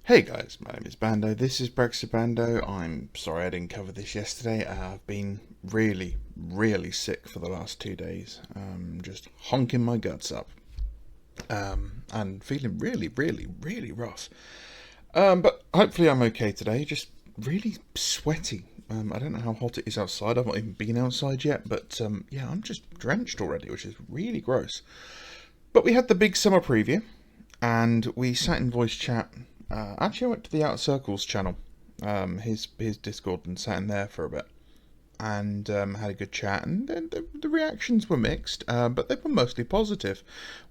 Hey guys, my name is Bando, this is Brexit Bando. I'm sorry I didn't cover this yesterday. I've been really sick for the last 2 days. Just honking my guts up. And feeling really rough. But hopefully I'm okay today, just really sweaty. I don't know how hot it is outside, I've not even been outside yet, but yeah, I'm just drenched already, which is really gross. But we had the big summer preview, and we sat in voice chat. Actually, I went to the Outer Circles channel, his Discord, and sat in there for a bit, and had a good chat. And then the reactions were mixed, but they were mostly positive,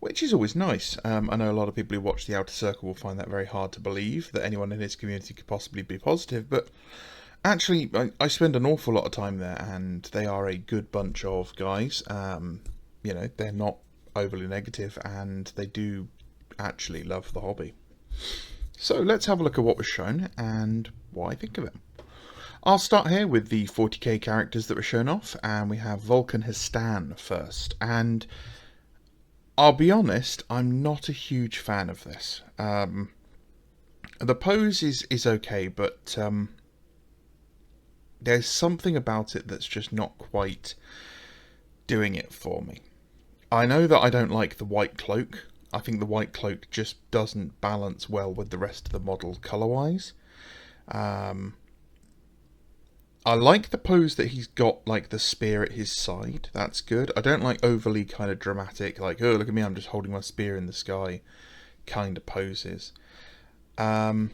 which is always nice. I know a lot of people who watch the Outer Circle will find that very hard to believe that anyone in his community could possibly be positive, but actually, I spend an awful lot of time there, and they are a good bunch of guys. They're not overly negative, and they do actually love the hobby. So let's have a look at what was shown and what I think of it. I'll start here with the 40k characters that were shown off, and we have Vulcan Histan first. And I'll be honest, I'm not a huge fan of this. The pose is okay, but there's something about it that's just not quite doing it for me. I know that I don't like the white cloak. I think the white cloak just doesn't balance well with the rest of the model colour-wise. I like the pose that he's got, like the spear at his side. That's good. I don't like overly kind of dramatic, like, oh, look at me, I'm just holding my spear in the sky kind of poses. But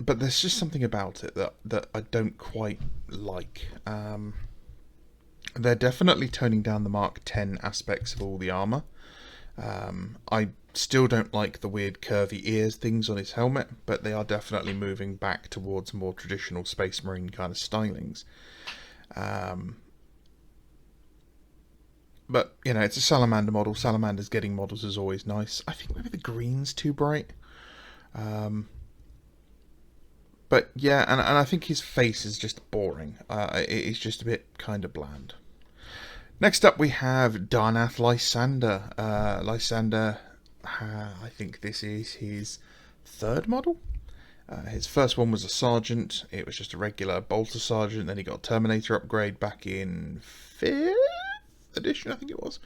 there's just something about it that I don't quite like. They're definitely toning down the Mark 10 aspects of all the armour. I still don't like the weird curvy ears things on his helmet, but they are definitely moving back towards more traditional Space Marine kind of stylings. But, it's a Salamander model. Salamanders getting models is always nice. I think maybe the green's too bright. But yeah, and I think his face is just boring. It's just a bit kind of bland. Next up we have Darnath Lysander. Lysander, I think this is his third model. His first one was a sergeant. It was just a regular bolter sergeant. Then he got a Terminator upgrade back in 5th edition, I think it was.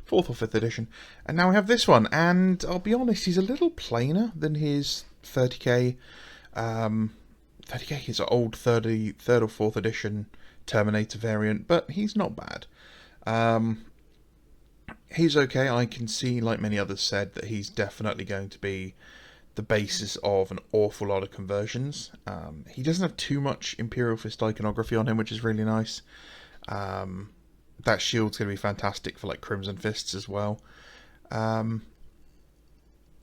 4th or 5th edition. And now we have this one. And I'll be honest, he's a little plainer than his 30k. 30k is an old 3rd or 4th edition Terminator variant, but he's not bad. He's okay. I can see, like many others said, that he's definitely going to be the basis of an awful lot of conversions. He doesn't have too much Imperial Fist iconography on him, which is really nice. That shield's going to be fantastic for like Crimson Fists as well. And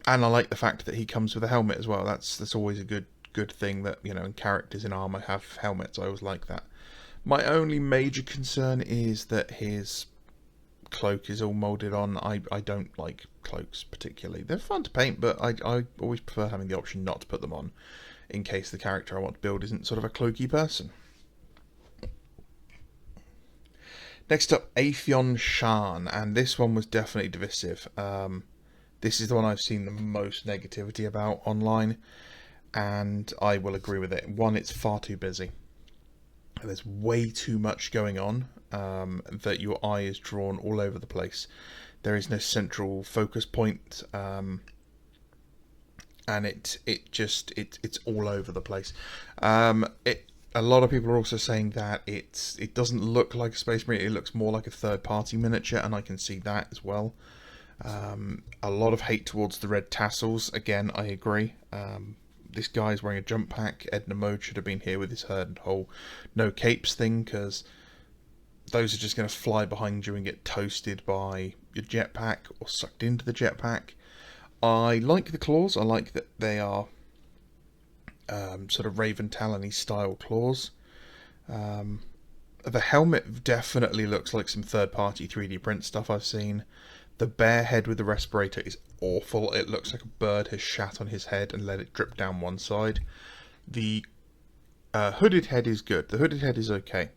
I like the fact that he comes with a helmet as well. That's always a good thing that, and characters in armor have helmets. I always like that. My only major concern is that his cloak is all moulded on. I don't like cloaks particularly. They're fun to paint, but I always prefer having the option not to put them on in case the character I want to build isn't sort of a cloaky person. Next up, Atheon Shan, and this one was definitely divisive. This is the one I've seen the most negativity about online, and I will agree with it. One, it's far too busy. There's way too much going on that your eye is drawn all over the place. There is no central focus point, and it's all over the place. A lot of people are also saying that it doesn't look like a Space Marine. It looks more like a third-party miniature, and I can see that as well. A lot of hate towards the red tassels. Again, I agree. This guy's wearing a jump pack. Edna Mode should have been here with his whole no capes thing, because those are just going to fly behind you and get toasted by your jetpack or sucked into the jetpack. I like the claws. I like that they are sort of Raven Talon-y style claws. The helmet definitely looks like some third-party 3D print stuff I've seen. The bear head with the respirator is awful. It looks like a bird has shat on his head and let it drip down one side. The hooded head is good. The hooded head is okay.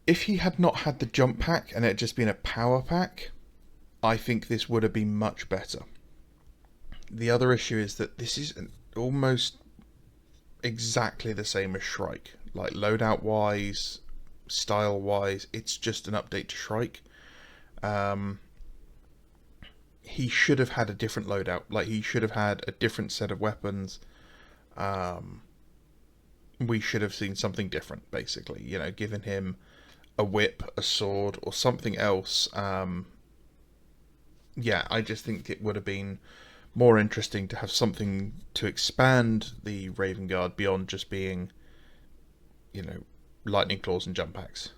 If he had not had the jump pack and it had just been a power pack, I think this would have been much better. The other issue is that this is almost exactly the same as Shrike. Like, loadout wise, style wise, it's just an update to Shrike. He should have had a different loadout. Like, he should have had a different set of weapons. We should have seen something different, basically. You know, giving him a whip, a sword, or something else. Yeah, I just think it would have been more interesting to have something to expand the Raven Guard beyond just being, you know, lightning claws and jump packs.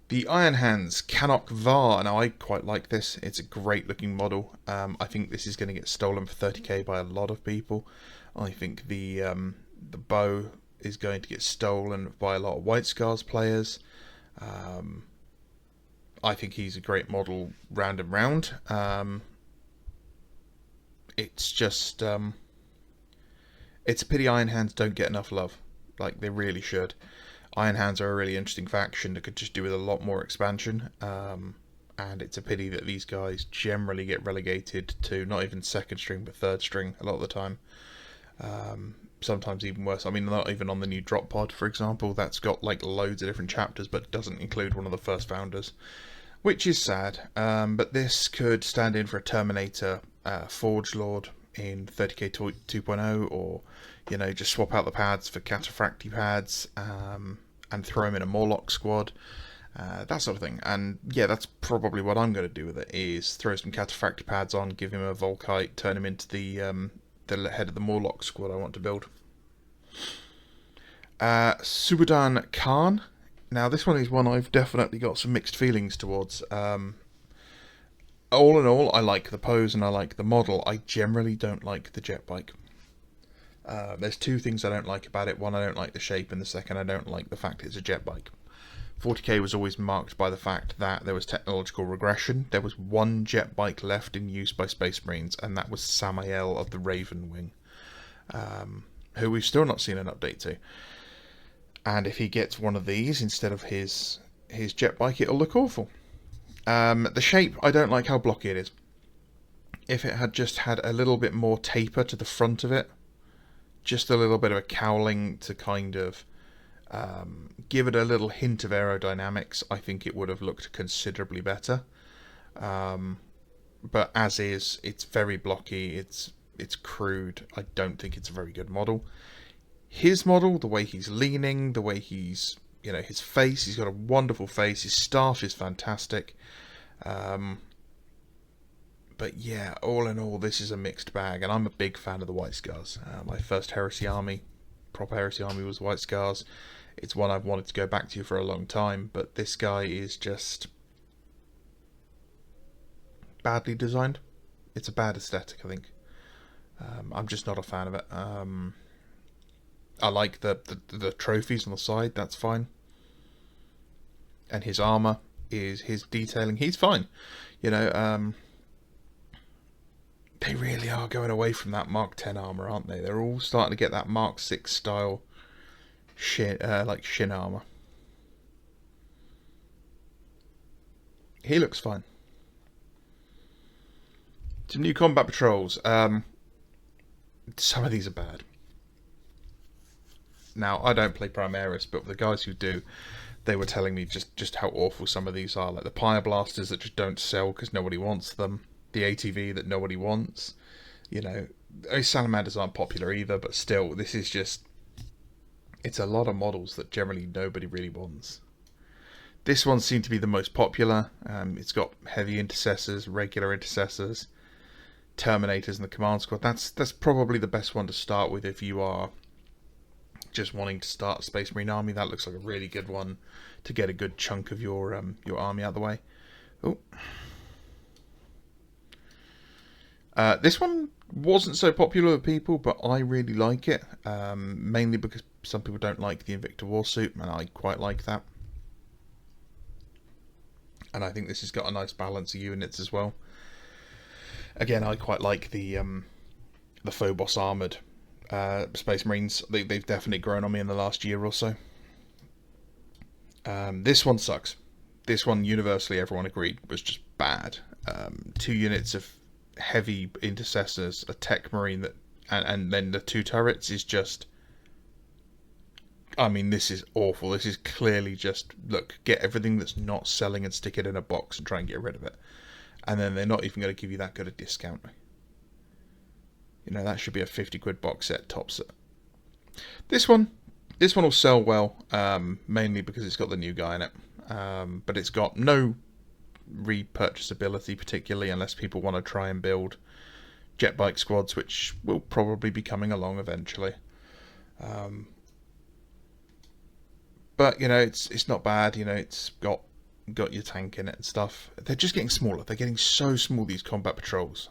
The Iron Hands Canuck Var. Now, I quite like this. It's a great looking model. I think this is going to get stolen for 30k by a lot of people. I think the bow is going to get stolen by a lot of White Scars players. I think he's a great model round and round. It's just it's a pity Iron Hands don't get enough love. Like, they really should. Iron Hands are a really interesting faction that could just do with a lot more expansion. And it's a pity that these guys generally get relegated to not even second string but third string a lot of the time. Sometimes even worse. I mean, not even on the new drop pod, for example. That's got like loads of different chapters but doesn't include one of the first founders, which is sad. But this could stand in for a Terminator Forge Lord in 30k 2.0, or, you know, just swap out the pads for Cataphracti pads, and throw him in a Morlock squad, that sort of thing. And yeah, that's probably what I'm going to do with it, is throw some Cataphracti pads on, give him a Volkite, turn him into the head of the Morlock squad I want to build. Suboden Khan. Now, this one is one I've definitely got some mixed feelings towards. All in all, I like the pose and I like the model. I generally don't like the jet bike. There's two things I don't like about it. One, I don't like the shape, and the second, I don't like the fact it's a jet bike. 40k was always marked by the fact that there was technological regression. There was one jet bike left in use by Space Marines, and that was Samael of the Raven Wing, who we've still not seen an update to. And if he gets one of these instead of his jet bike, it'll look awful. The shape, I don't like how blocky it is. If it had just had a little bit more taper to the front of it, just a little bit of a cowling to kind of give it a little hint of aerodynamics, I think it would have looked considerably better. But as is, it's very blocky, it's crude. I don't think it's a very good model. His model, the way he's leaning, the way he's, you know, his face, he's got a wonderful face, his staff is fantastic. But yeah, all in all, this is a mixed bag, and I'm a big fan of the White Scars. My first Heresy army, proper Heresy army, was White Scars. It's one I've wanted to go back to for a long time, but this guy is just badly designed. It's a bad aesthetic, I think. I'm just not a fan of it. I like the trophies on the side, that's fine. And his armour, his detailing, he's fine. You know, they really are going away from that Mark 10 armour, aren't they? They're all starting to get that Mark 6 style shin armour. He looks fine. Some new combat patrols. Some of these are bad. Now, I don't play Primaris, but the guys who do, they were telling me just how awful some of these are. Like the Pyre Blasters that just don't sell because nobody wants them. The ATV that nobody wants. You know, Salamanders aren't popular either, but still, this is just... It's a lot of models that generally nobody really wants. This one seemed to be the most popular. It's got heavy intercessors, regular intercessors, Terminators in the command squad. That's probably the best one to start with if you are just wanting to start a Space Marine army. That looks like a really good one to get a good chunk of your army out of the way. Oh. This one wasn't so popular with people, but I really like it. Mainly because some people don't like the Invicta Warsuit, and I quite like that. And I think this has got a nice balance of units as well. Again, I quite like the Phobos armoured Space Marines. They've definitely grown on me in the last year or so. This one sucks. This one, universally, everyone agreed, was just bad. 2 units of heavy intercessors, a tech marine, and then the 2 turrets is just I mean, this is awful. This is clearly just, look, get everything that's not selling and stick it in a box and try and get rid of it. And then they're not even going to give you that good a discount. You know, that should be a 50 quid box set, tops it. This one will sell well, mainly because it's got the new guy in it. But it's got no repurchasability particularly, unless people want to try and build jet bike squads, which will probably be coming along eventually. But you know, it's not bad. You know, it's got your tank in it and stuff. They're just getting smaller. They're getting so small, these combat patrols.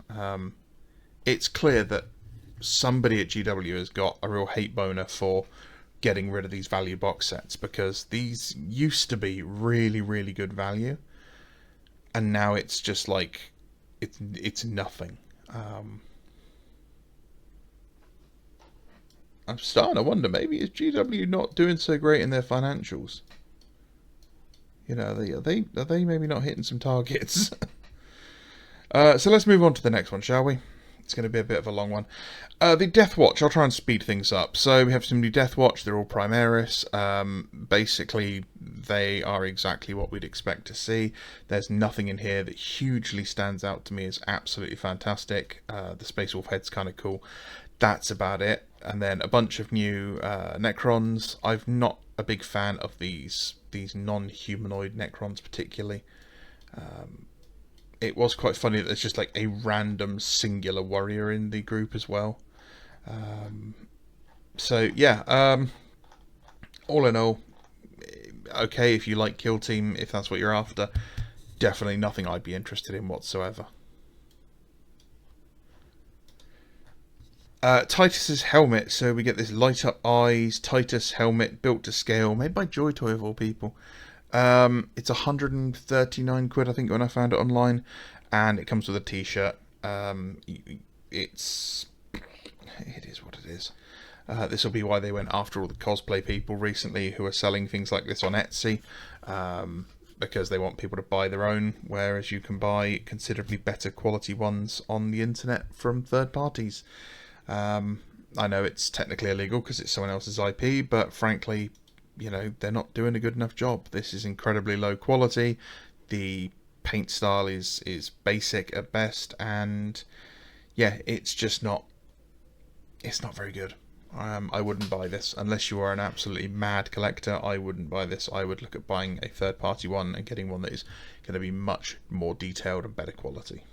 It's clear that somebody at GW has got a real hate boner for getting rid of these value box sets, because these used to be really, really good value, and now it's just like it's nothing. I'm starting to wonder, maybe is GW not doing so great in their financials? You know, are they maybe not hitting some targets? So let's move on to the next one, shall we? It's going to be a bit of a long one. The Deathwatch, I'll try and speed things up. So we have some new Deathwatch, they're all Primaris. Basically, they are exactly what we'd expect to see. There's nothing in here that hugely stands out to me as absolutely fantastic. The Space Wolf head's kind of cool. That's about it. And then a bunch of new Necrons. I'm not a big fan of these non-humanoid Necrons particularly. It was quite funny that there's just like a random singular warrior in the group as well. So yeah, all in all, okay if you like Kill Team, if that's what you're after. Definitely nothing I'd be interested in whatsoever. Titus's helmet, so we get this light up eyes Titus helmet built to scale, made by Joy Toy of all people. It's 139 quid, I think, when I found it online, and it comes with a t-shirt. It is what it is. This will be why they went after all the cosplay people recently who are selling things like this on Etsy, because they want people to buy their own, whereas you can buy considerably better quality ones on the internet from third parties. I know it's technically illegal because it's someone else's IP, but frankly, you know, they're not doing a good enough job. This is incredibly low quality. The paint style is basic at best, and yeah, it's just not very good. I wouldn't buy this unless you are an absolutely mad collector. I wouldn't buy this. I would look at buying a third party one and getting one that is going to be much more detailed and better quality.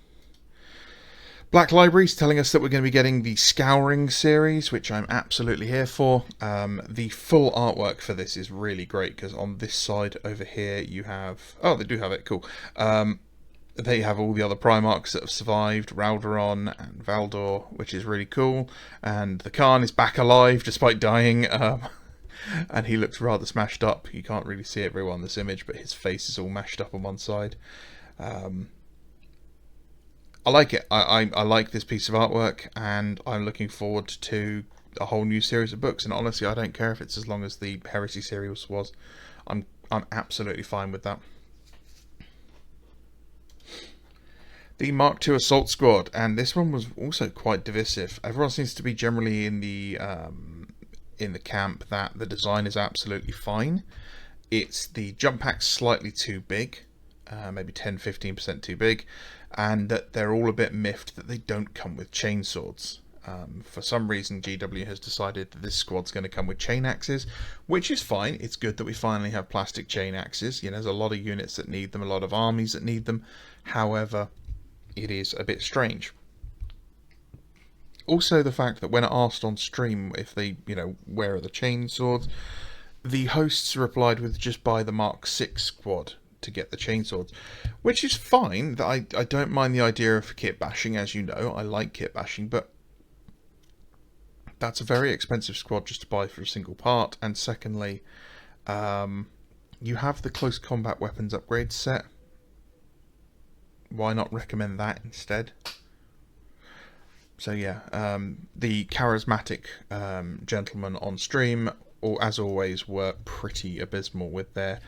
Black Library's telling us that we're going to be getting the Scouring series, which I'm absolutely here for. The full artwork for this is really great, because on this side over here you have... Oh, they do have it, cool. They have all the other Primarchs that have survived, Raldoron and Valdor, which is really cool. And the Khan is back alive despite dying, and he looks rather smashed up. You can't really see it very well in this image, but his face is all mashed up on one side. I like it. I like this piece of artwork, and I'm looking forward to a whole new series of books. And honestly, I don't care if it's as long as the Heresy series was. I'm absolutely fine with that. The Mark II Assault Squad, and this one was also quite divisive. Everyone seems to be generally in the camp that the design is absolutely fine. It's the jump pack's slightly too big, maybe 10-15% too big, and that they're all a bit miffed that they don't come with chainswords. For some reason, GW has decided that this squad's going to come with chain axes, which is fine. It's good that we finally have plastic chain axes. You know, there's a lot of units that need them, a lot of armies that need them. However, it is a bit strange. Also, the fact that when asked on stream if they, you know, where are the chainswords, the hosts replied with just buy the Mark VI squad to get the chainswords, which is fine. I don't mind the idea of kit bashing, as you know. I like kit bashing, but that's a very expensive squad just to buy for a single part. And secondly, you have the close combat weapons upgrade set. Why not recommend that instead? So yeah, the charismatic gentlemen on stream, or as always, were pretty abysmal with their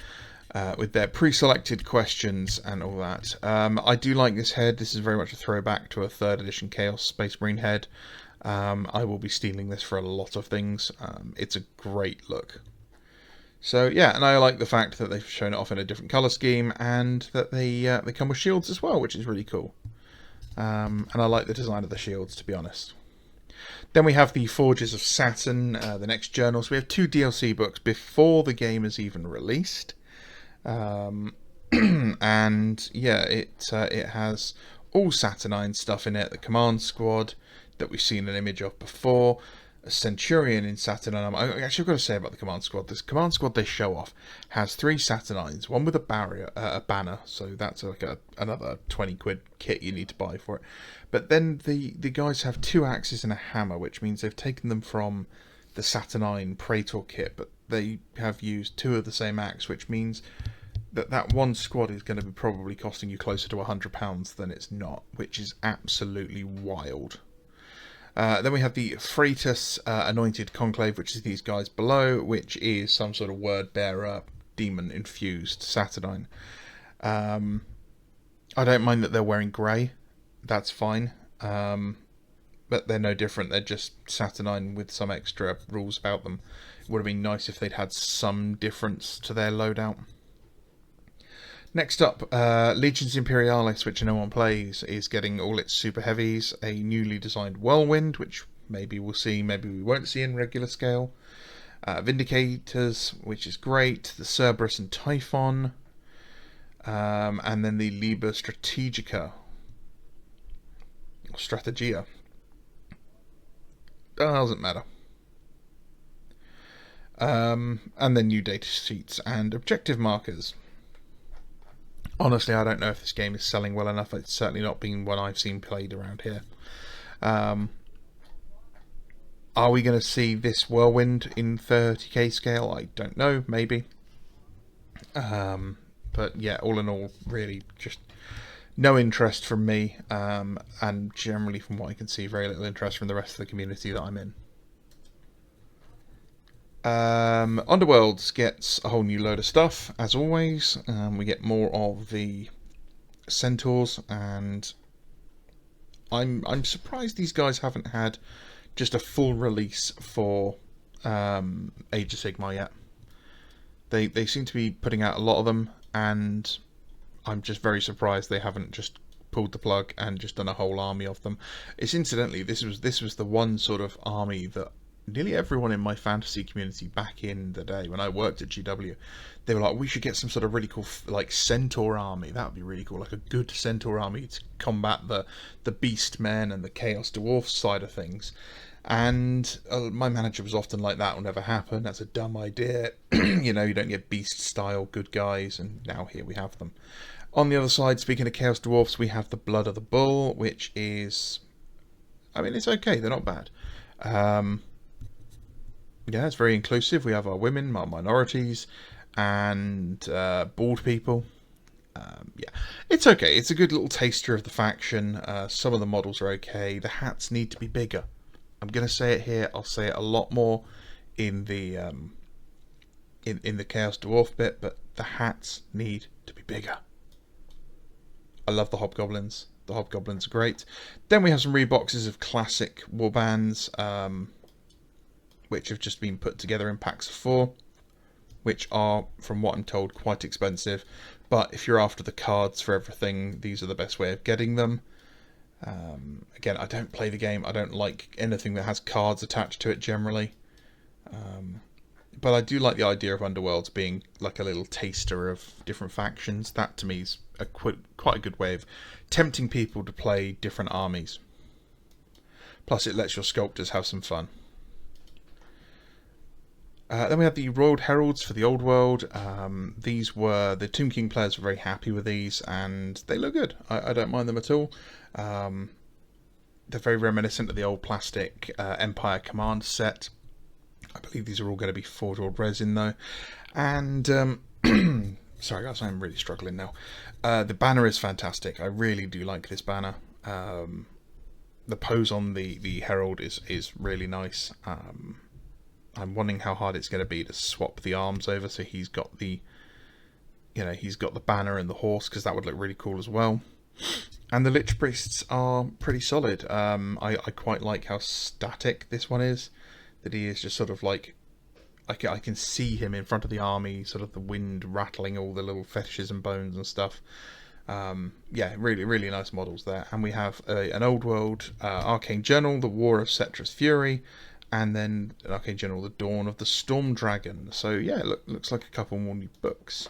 pre-selected questions and all that. I do like this head. This is very much a throwback to a 3rd edition Chaos Space Marine head. I will be stealing this for a lot of things. It's a great look. So yeah, and I like the fact that they've shown it off in a different colour scheme, and that they come with shields as well, which is really cool. And I like the design of the shields, to be honest. Then we have the Forges of Saturn, the next journal. So we have 2 DLC books before the game is even released. And yeah, it has all Saturnine stuff in it. The Command Squad that we've seen an image of before. A Centurion in Saturnine. Actually, I've got to say about the Command Squad. This Command Squad they show off has 3 Saturnines, one with a banner, so that's like another 20 quid kit you need to buy for it. But then the guys have 2 axes and a hammer, which means they've taken them from the Saturnine Praetor kit, but they have used 2 of the same axe, which means that one squad is going to be probably costing you closer to £100 than it's not, which is absolutely wild. Then we have the Freitas Anointed Conclave, which is these guys below, which is some sort of word bearer, demon-infused Saturnine. I don't mind that they're wearing grey. That's fine. But they're no different. They're just Saturnine with some extra rules about them. It would have been nice if they'd had some difference to their loadout. Next up, Legions Imperialis, which no one plays, is getting all its super heavies, a newly designed Whirlwind, which maybe we'll see, maybe we won't see in regular scale. Vindicators, which is great, the Cerberus and Typhon, and then the Liber Strategica. Strategia. Doesn't matter. And then new data sheets and objective markers. Honestly, I don't know if this game is selling well enough. It's certainly not been one I've seen played around here. Are we going to see this Whirlwind in 30k scale? I don't know, maybe. But yeah, all in all, really just no interest from me. And generally, from what I can see, very little interest from the rest of the community that I'm in. Underworlds gets a whole new load of stuff, as always. We get more of the centaurs, and I'm surprised these guys haven't had just a full release for Age of Sigmar yet. They seem to be putting out a lot of them, and I'm just very surprised they haven't just pulled the plug and just done a whole army of them. It's incidentally, this was the one sort of army that nearly everyone in my fantasy community back in the day when I worked at GW, they were like, we should get some sort of really cool like centaur army. That would be really cool, like a good centaur army to combat the beast men and the chaos dwarf side of things. And my manager was often like, that will never happen, that's a dumb idea. You know, you don't get beast style good guys, and now here we have them. On the other side, speaking of chaos dwarfs, we have the Blood of the Bull, which is, I mean, it's okay, they're not bad. Yeah, it's very inclusive. We have our women, our minorities, and bald people. Yeah, it's okay. It's a good little taster of the faction. Some of the models are okay. The hats need to be bigger. I'm going to say it here. I'll say it a lot more in the in the Chaos Dwarf bit, but the hats need to be bigger. I love the Hobgoblins. The Hobgoblins are great. Then we have some reboxes of classic warbands, which have just been put together in packs of 4, which are, from what I'm told, quite expensive. But if you're after the cards for everything, these are the best way of getting them. Again, I don't play the game. I don't like anything that has cards attached to it generally. But I do like the idea of Underworlds being like a little taster of different factions. That to me is quite a good way of tempting people to play different armies. Plus it lets your sculptors have some fun. Then we have the Royal Heralds for the Old World. These were, the Tomb King players were very happy with these, and they look good. I don't mind them at all. They're very reminiscent of the old plastic Empire Command set. I believe these are all going to be forged or resin though. And sorry guys, I'm really struggling now. The banner is fantastic. I really do like this banner. The pose on the Herald is really nice. I'm wondering how hard it's going to be to swap the arms over, so he's got the, you know, he's got the banner and the horse, because that would look really cool as well. And the Lich Priests are pretty solid. I quite like how static this one is, that he is just sort of like I can see him in front of the army, sort of the wind rattling all the little fetishes and bones and stuff. Yeah, really, really nice models there. And we have an old world Arcane Journal, the War of Cetra's Fury, and then an Arcane Journal, the Dawn of the Storm Dragon. So yeah, looks like a couple more new books.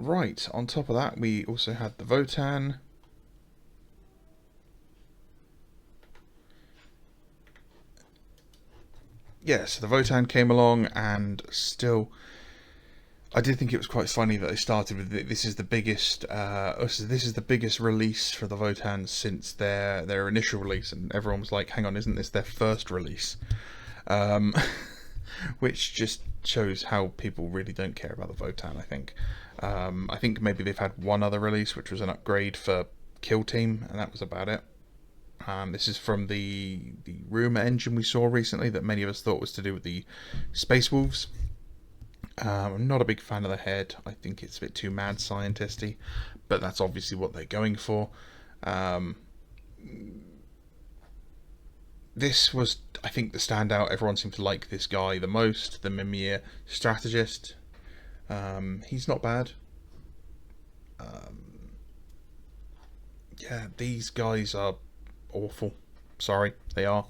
Right, on top of that, we also had the Votann. Yeah, so the Votann came along, and still, I did think it was quite funny that they started with this is the biggest this is the biggest release for the Votann since their initial release, and everyone was like, hang on, isn't this their first release? Which just shows how people really don't care about the Votann, I think. I think maybe they've had one other release, which was an upgrade for Kill Team, and that was about it. This is from the rumour engine we saw recently that many of us thought was to do with the Space Wolves. I'm not a big fan of the head. I think it's a bit too mad scientisty, but that's obviously what they're going for. This was, I think, the standout. Everyone seemed to like this guy the most, the Mimir strategist. He's not bad. Yeah, these guys are awful. Sorry, they are.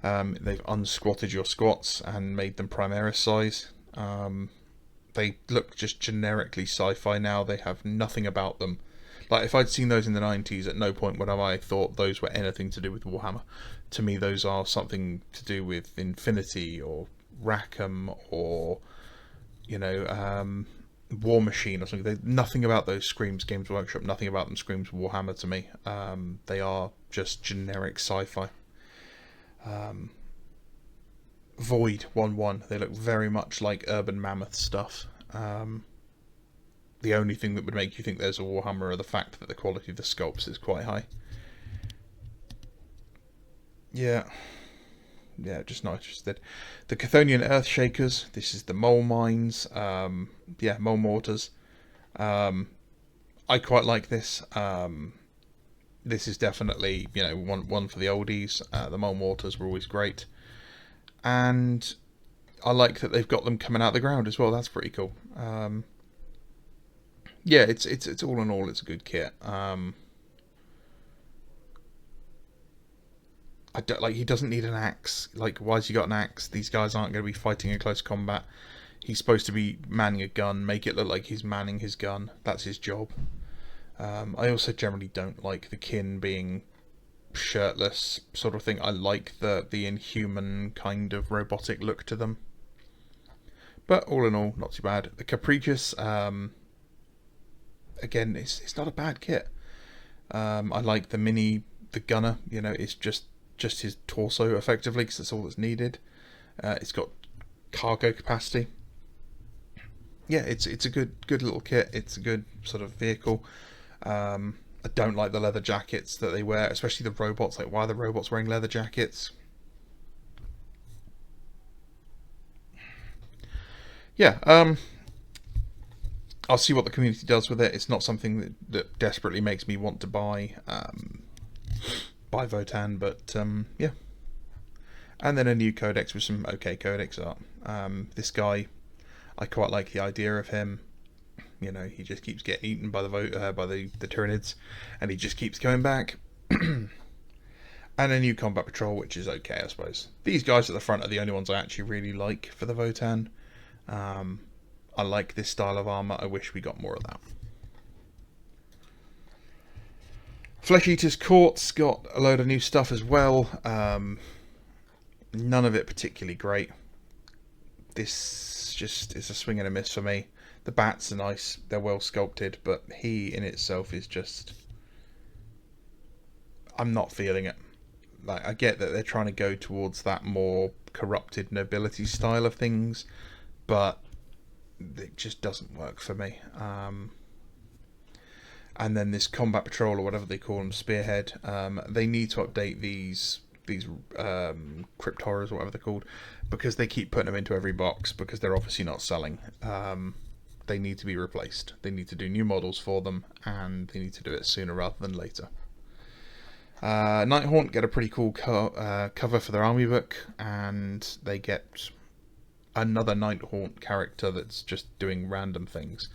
They've unsquatted your squats and made them Primaris size. They look just generically sci-fi now. They have nothing about them. Like, if I'd seen those in the 90s, at no point would have I thought those were anything to do with Warhammer. To me, those are something to do with Infinity or Rackham or, you know, War Machine or something. Nothing about those screams Games Workshop. Nothing about them screams Warhammer to me. They are just generic sci-fi. Void 1-1. They look very much like Urban Mammoth stuff. The only thing that would make you think there's a Warhammer are the fact that the quality of the sculpts is quite high. Yeah, just not interested. The Chthonian Earthshakers. This is the Mole Mines. Yeah, Mole Mortars. I quite like this. This is definitely, you know, one for the oldies. The Mole Mortars were always great. And I like that they've got them coming out of the ground as well. That's pretty cool. Yeah, it's all in all, it's a good kit. I don't, like, he doesn't need an axe. Like, why has he got an axe? These guys aren't going to be fighting in close combat. He's supposed to be manning a gun. Make it look like he's manning his gun. That's his job. I also generally don't like the kin being shirtless sort of thing. I like the inhuman kind of robotic look to them. But all in all, not too bad. The Capricious, again, it's not a bad kit. I like the gunner. You know, it's just his torso effectively, because that's all that's needed. It's got cargo capacity. Yeah, it's a good little kit. It's a good sort of vehicle. I don't like the leather jackets that they wear, especially the robots. Like, why are the robots wearing leather jackets? Yeah, I'll see what the community does with it. It's not something that desperately makes me want to buy Votann, but yeah. And then a new codex with some okay codex art. This guy, I quite like the idea of him. You know, he just keeps getting eaten by the Tyranids, and he just keeps coming back. And a new combat patrol, which is okay, I suppose. These guys at the front are the only ones I actually really like for the Votann. I like this style of armour. I wish we got more of that. Flesh Eater's Court's got a load of new stuff as well. None of it particularly great. This just is a swing and a miss for me. The bats are nice, they're well sculpted, but he in itself is just... I'm not feeling it. Like, I get that they're trying to go towards that more corrupted nobility style of things, but it just doesn't work for me. And then this combat patrol, or whatever they call them, spearhead, they need to update these crypt horrors, or whatever they're called, because they keep putting them into every box, because they're obviously not selling. They need to be replaced. They need to do new models for them, and they need to do it sooner rather than later. Nighthaunt get a pretty cool cover for their army book, and they get another Nighthaunt character that's just doing random things.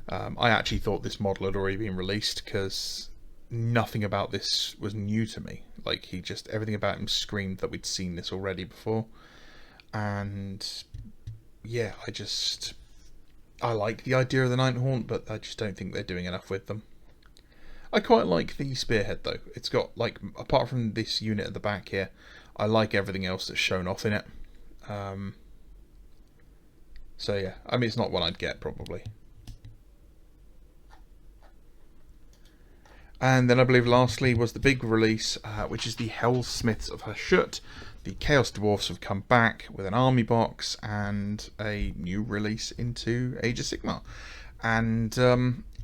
I actually thought this model had already been released because nothing about this was new to me. Like, everything about him screamed that we'd seen this already before. And yeah, I like the idea of the Nighthaunt, but I just don't think they're doing enough with them. I quite like the spearhead though. It's got, like, apart from this unit at the back here, I like everything else that's shown off in it. So yeah, I mean, it's not one I'd get probably. And then I believe lastly was the big release, which is the Helsmiths of Hashut. The Chaos Dwarfs have come back with an army box and a new release into Age of Sigmar. And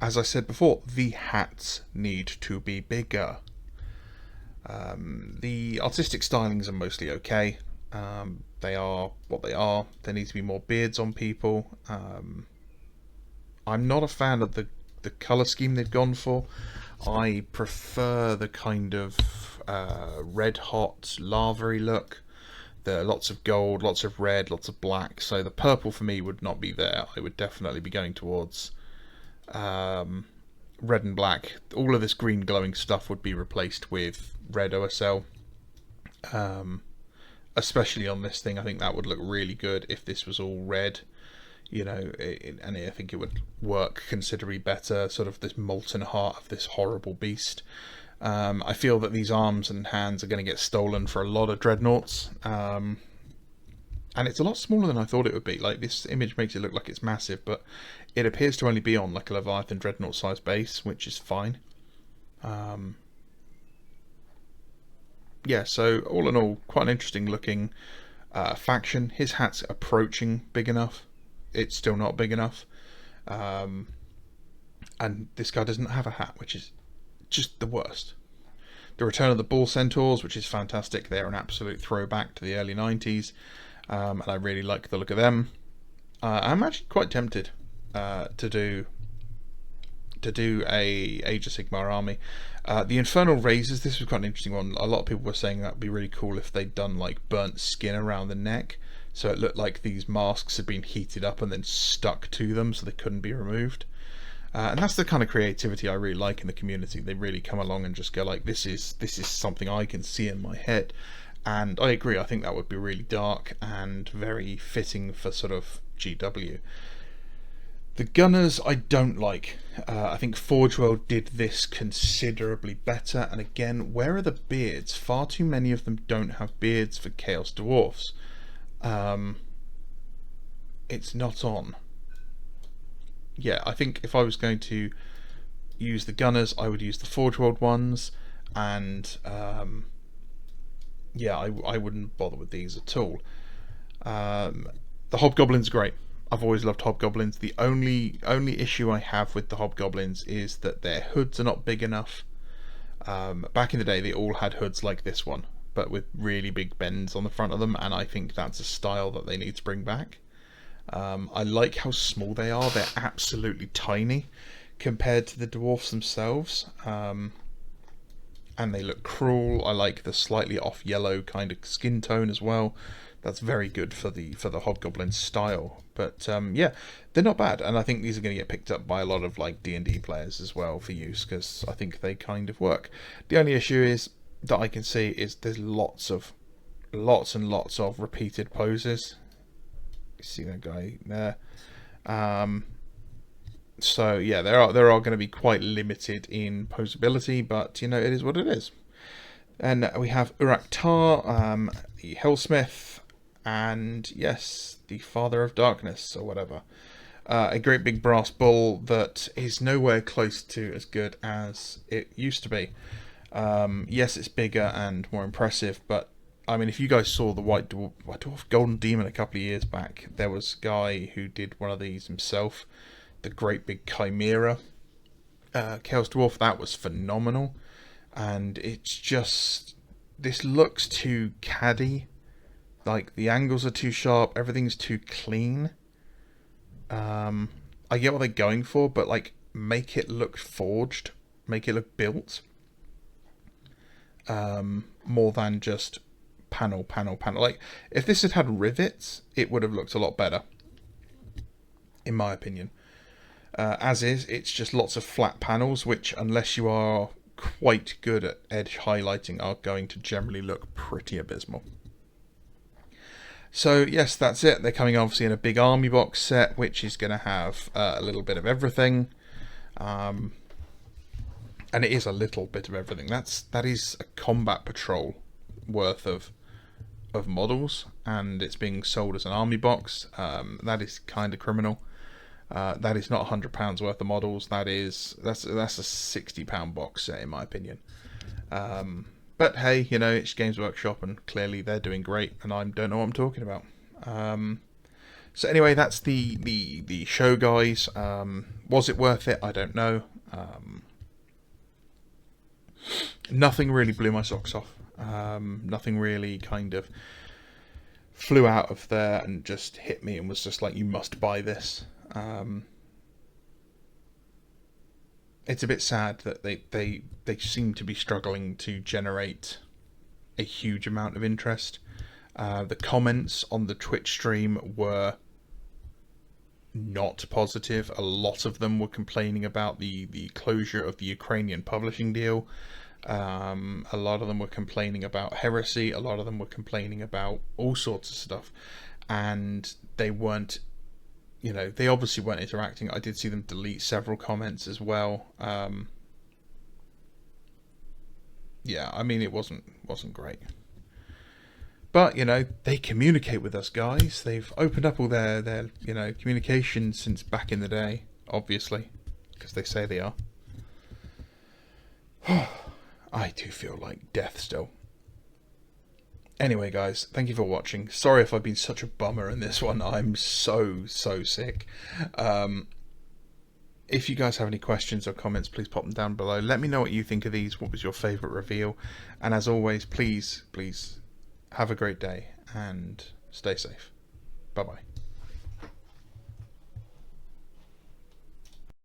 as I said before, the hats need to be bigger. The artistic stylings are mostly okay. They are what they are. There needs to be more beards on people. I'm not a fan of the colour scheme they've gone for. I prefer the kind of red hot lava-y look. There are lots of gold, lots of red, lots of black. So the purple for me would not be there. I would definitely be going towards red and black. All of this green glowing stuff would be replaced with red OSL. Especially on this thing, I think that would look really good if this was all red. You know, and I think it would work considerably better, sort of this molten heart of this horrible beast. I feel that these arms and hands are going to get stolen for a lot of dreadnoughts, and it's a lot smaller than I thought it would be. Like, this image makes it look like it's massive, but it appears to only be on like a Leviathan dreadnought size base, which is fine. Yeah, so all in all, quite an interesting looking faction. His hat's approaching big enough. It's still not big enough. And this guy doesn't have a hat, which is just the worst. The Return of the Bull Centaurs, which is fantastic. They're an absolute throwback to the early 90s. And I really like the look of them. I'm actually quite tempted to do a Age of Sigmar army. The Infernal Razors, this was quite an interesting one. A lot of people were saying that would be really cool if they'd done like burnt skin around the neck, so it looked like these masks had been heated up and then stuck to them so they couldn't be removed. And that's the kind of creativity I really like in the community. They really come along and just go like, this is something I can see in my head. And I agree, I think that would be really dark and very fitting for sort of GW. The Gunners I don't like. I think Forge World did this considerably better. And again, where are the beards? Far too many of them don't have beards for Chaos Dwarfs. It's not on. Yeah, I think if I was going to use the Gunners, I would use the Forge World ones. And yeah, I wouldn't bother with these at all. The Hobgoblins are great. I've always loved Hobgoblins. The only issue I have with the Hobgoblins is that their hoods are not big enough. Back in the day, they all had hoods like this one, but with really big bends on the front of them, and I think that's a style that they need to bring back. I like how small they are. They're absolutely tiny compared to the dwarfs themselves, and they look cruel. I like the slightly off yellow kind of skin tone as well. That's very good for the Hobgoblin style. But yeah, they're not bad, and I think these are going to get picked up by a lot of like D&D players as well for use, because I think they kind of work. The only issue is that I can see is there's lots and lots of repeated poses. You see that guy there? So yeah, there are going to be quite limited in posability, but you know, it is what it is. And we have Urak-Tar, the Helsmith, and yes, the Father of Darkness, or whatever. A great big brass bull that is nowhere close to as good as it used to be. Yes, it's bigger and more impressive, but I mean, if you guys saw the White Dwarf Golden Demon a couple of years back, there was a guy who did one of these himself, the great big Chimera Chaos Dwarf. That was phenomenal. And it's just, this looks too caddy. Like, the angles are too sharp, everything's too clean. I get what they're going for, but like, make it look forged, make it look built. more than just panel. Like, if this had had rivets, it would have looked a lot better, in my opinion. As is, it's just lots of flat panels, which, unless you are quite good at edge highlighting, are going to generally look pretty abysmal. So yes, that's it. They're coming obviously in a big army box set, which is going to have a little bit of everything. And it is a little bit of everything. That is a combat patrol worth of models, and it's being sold as an army box. That is kind of criminal. That is not £100 worth of models. That's a £60 box set, in my opinion. But hey, you know, it's Games Workshop, and clearly they're doing great, and I don't know what I'm talking about. So anyway, that's the show, guys. Was it worth it? I don't know. Nothing really blew my socks off. Nothing really kind of flew out of there and just hit me and was just like, you must buy this. It's a bit sad that they seem to be struggling to generate a huge amount of interest. The comments on the Twitch stream were not positive. A lot of them were complaining about the closure of the Ukrainian publishing deal. A lot of them were complaining about heresy. A lot of them were complaining about all sorts of stuff. And they weren't, you know, they obviously weren't interacting. I did see them delete several comments as well. Yeah, I mean, it wasn't great. But, you know, they communicate with us, guys. They've opened up all their you know, communication since back in the day, obviously, because they say they are. I do feel like death still. Anyway, guys, thank you for watching. Sorry if I've been such a bummer in this one. I'm so sick. If you guys have any questions or comments, please pop them down below. Let me know what you think of these. What was your favourite reveal? And as always, please have a great day and stay safe. Bye-bye.